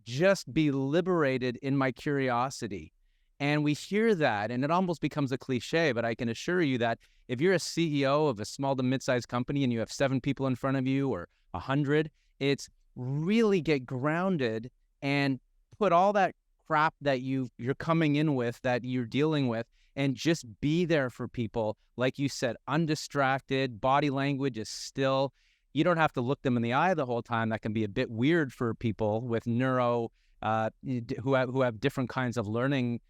just be liberated in my curiosity. And we hear that, and it almost becomes a cliche, but I can assure you that if you're a CEO of a small to mid-sized company and you have 7 people in front of you or 100, it's really get grounded and put all that crap that you're coming in with, that you're dealing with, and just be there for people. Like you said, undistracted, body language is still. You don't have to look them in the eye the whole time. That can be a bit weird for people with who have different kinds of learning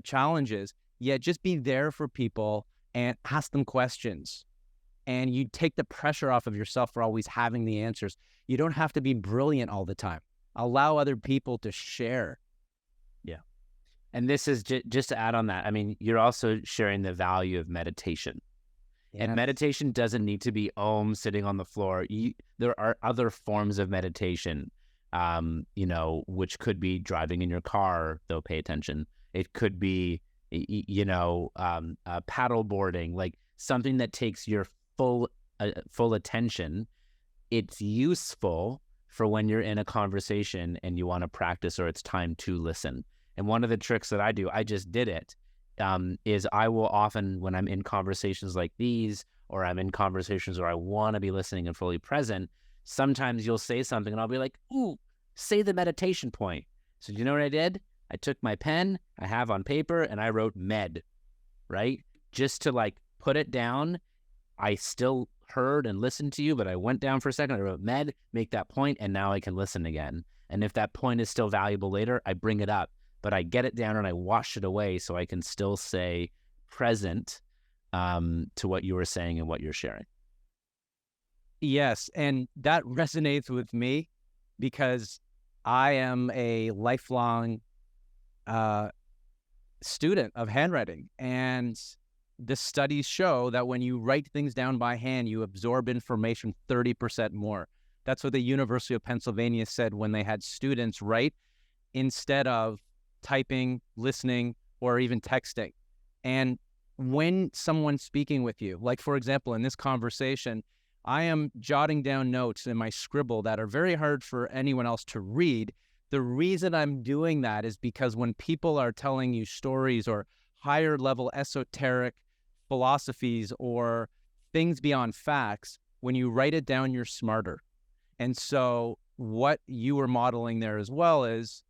challenges. Yet just be there for people and ask them questions. And you take the pressure off of yourself for always having the answers. You don't have to be brilliant all the time. Allow other people to share. Yeah. And this is just to add on that. I mean, you're also sharing the value of meditation. Yes. And meditation doesn't need to be sitting on the floor. There are other forms of meditation, which could be driving in your car, though pay attention. It could be, paddle boarding, like something that takes your full attention. It's useful for when you're in a conversation and you want to practice or it's time to listen. And one of the tricks that I do, I just did it, is I will often, when I'm in conversations like these, or I'm in conversations where I want to be listening and fully present, sometimes you'll say something and I'll be like, ooh, say the meditation point. So you know what I did? I took my pen I have on paper and I wrote med, right? Just to like put it down. I still heard and listened to you, but I went down for a second. I wrote med, make that point, and now I can listen again. And if that point is still valuable later, I bring it up, but I get it down and I wash it away so I can still say present to what you were saying and what you're sharing. Yes, and that resonates with me because I am a lifelong student of handwriting, and the studies show that when you write things down by hand, you absorb information 30% more. That's what the University of Pennsylvania said when they had students write instead of typing, listening, or even texting. And when someone's speaking with you, like for example, in this conversation, I am jotting down notes in my scribble that are very hard for anyone else to read. The reason I'm doing that is because when people are telling you stories or higher level esoteric philosophies or things beyond facts, when you write it down, you're smarter. And so what you were modeling there as well is,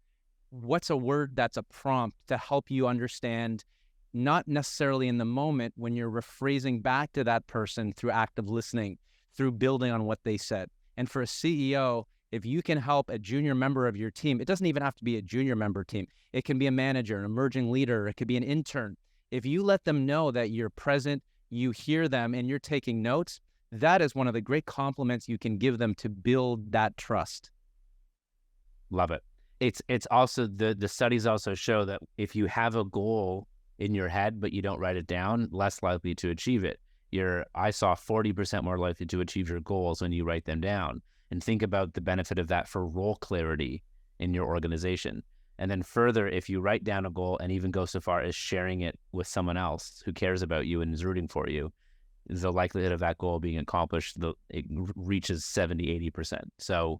what's a word that's a prompt to help you understand, not necessarily in the moment when you're rephrasing back to that person through active listening, through building on what they said. And for a CEO, if you can help a junior member of your team, it doesn't even have to be a junior member team. It can be a manager, an emerging leader. It could be an intern. If you let them know that you're present, you hear them, and you're taking notes, that is one of the great compliments you can give them to build that trust. Love it. It's also, the studies also show that if you have a goal in your head, but you don't write it down, less likely to achieve it. I saw 40% more likely to achieve your goals when you write them down. And think about the benefit of that for role clarity in your organization. And then further, if you write down a goal and even go so far as sharing it with someone else who cares about you and is rooting for you, the likelihood of that goal being accomplished, it reaches 70-80%. So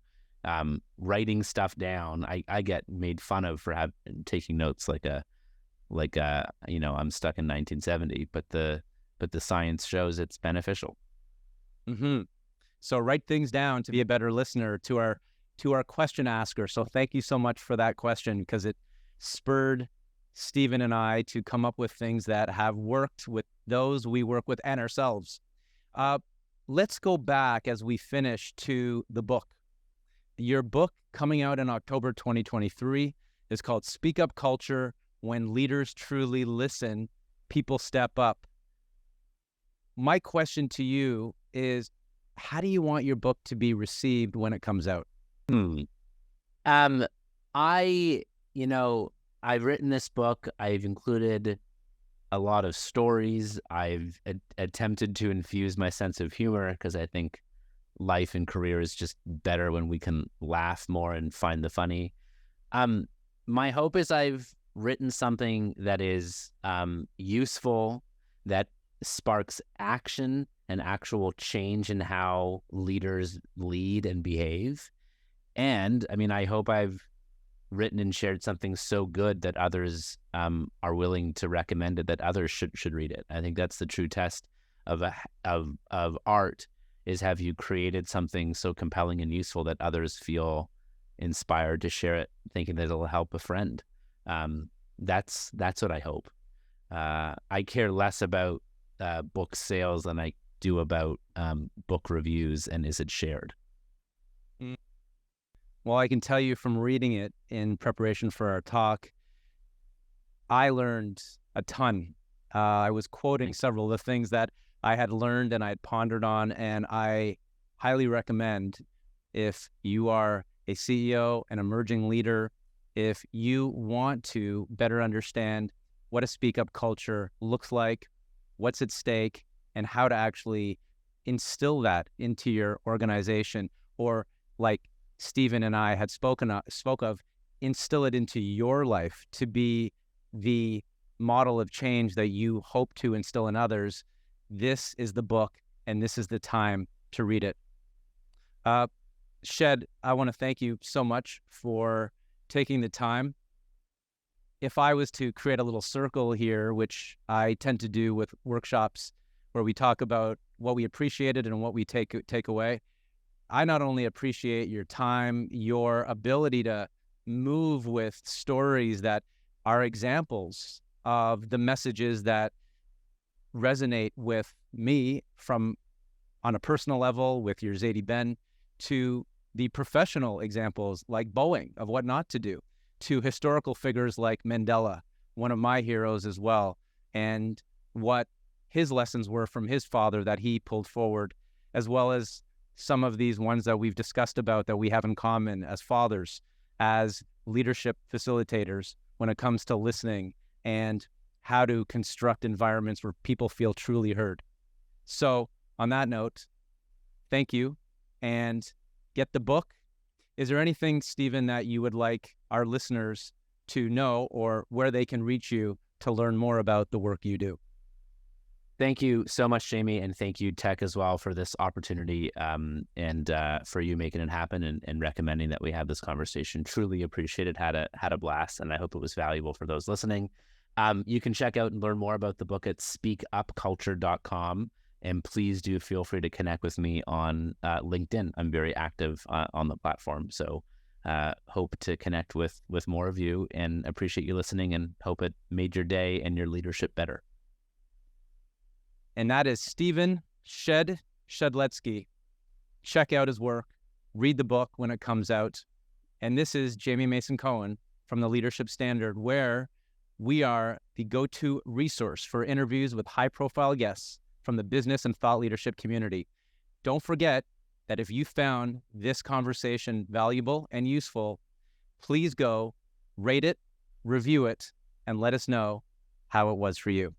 writing stuff down, I get made fun of for taking notes like I'm stuck in 1970, but the science shows it's beneficial. Mm-hmm. So write things down to be a better listener to our question asker. So thank you so much for that question, because it spurred Stephen and I to come up with things that have worked with those we work with and ourselves. Let's go back as we finish to the book. Your book coming out in October 2023 is called Speak Up Culture: When Leaders Truly Listen, People Step Up. My question to you is, how do you want your book to be received when it comes out? I've written this book. I've included a lot of stories. I've attempted to infuse my sense of humor, because I think life and career is just better when we can laugh more and find the funny. Um, my hope is I've written something that is useful, that sparks action and actual change in how leaders lead and behave. And I mean, I hope I've written and shared something so good that others are willing to recommend it, that others should read it. I think that's the true test of art, is have you created something so compelling and useful that others feel inspired to share it, thinking that it'll help a friend. That's what I hope. I care less about book sales than I do about book reviews and is it shared. Well, I can tell you from reading it in preparation for our talk, I learned a ton. I was quoting several of the things that I had learned and I had pondered on, and I highly recommend, if you are a CEO, an emerging leader, if you want to better understand what a speak up culture looks like, what's at stake, and how to actually instill that into your organization, or like Stephen and I had spoke of, instill it into your life to be the model of change that you hope to instill in others. This is the book, and this is the time to read it. Shed, I want to thank you so much for taking the time. If I was to create a little circle here, which I tend to do with workshops where we talk about what we appreciated and what we take away, I not only appreciate your time, your ability to move with stories that are examples of the messages that resonate with me, from on a personal level with your Zayde Ben, to the professional examples like Boeing of what not to do, to historical figures like Mandela, one of my heroes as well, and what his lessons were from his father that he pulled forward, as well as some of these ones that we've discussed about that we have in common as fathers, as leadership facilitators, when it comes to listening and how to construct environments where people feel truly heard. So on that note, thank you, and get the book. Is there anything, Stephen, that you would like our listeners to know, or where they can reach you to learn more about the work you do? Thank you so much, Jamie, and thank you, Tech, as well, for this opportunity, and for you making it happen and recommending that we have this conversation. Truly appreciate it. Had a blast, and I hope it was valuable for those listening. You can check out and learn more about the book at speakupculture.com, and please do feel free to connect with me on LinkedIn. I'm very active on the platform, so hope to connect with more of you, and appreciate you listening, and hope it made your day and your leadership better. And that is Stephen Shedletzky. Check out his work, read the book when it comes out. And this is Jamie Mason Cohen from the Leadership Standard, where we are the go-to resource for interviews with high-profile guests from the business and thought leadership community. Don't forget that if you found this conversation valuable and useful, please go rate it, review it, and let us know how it was for you.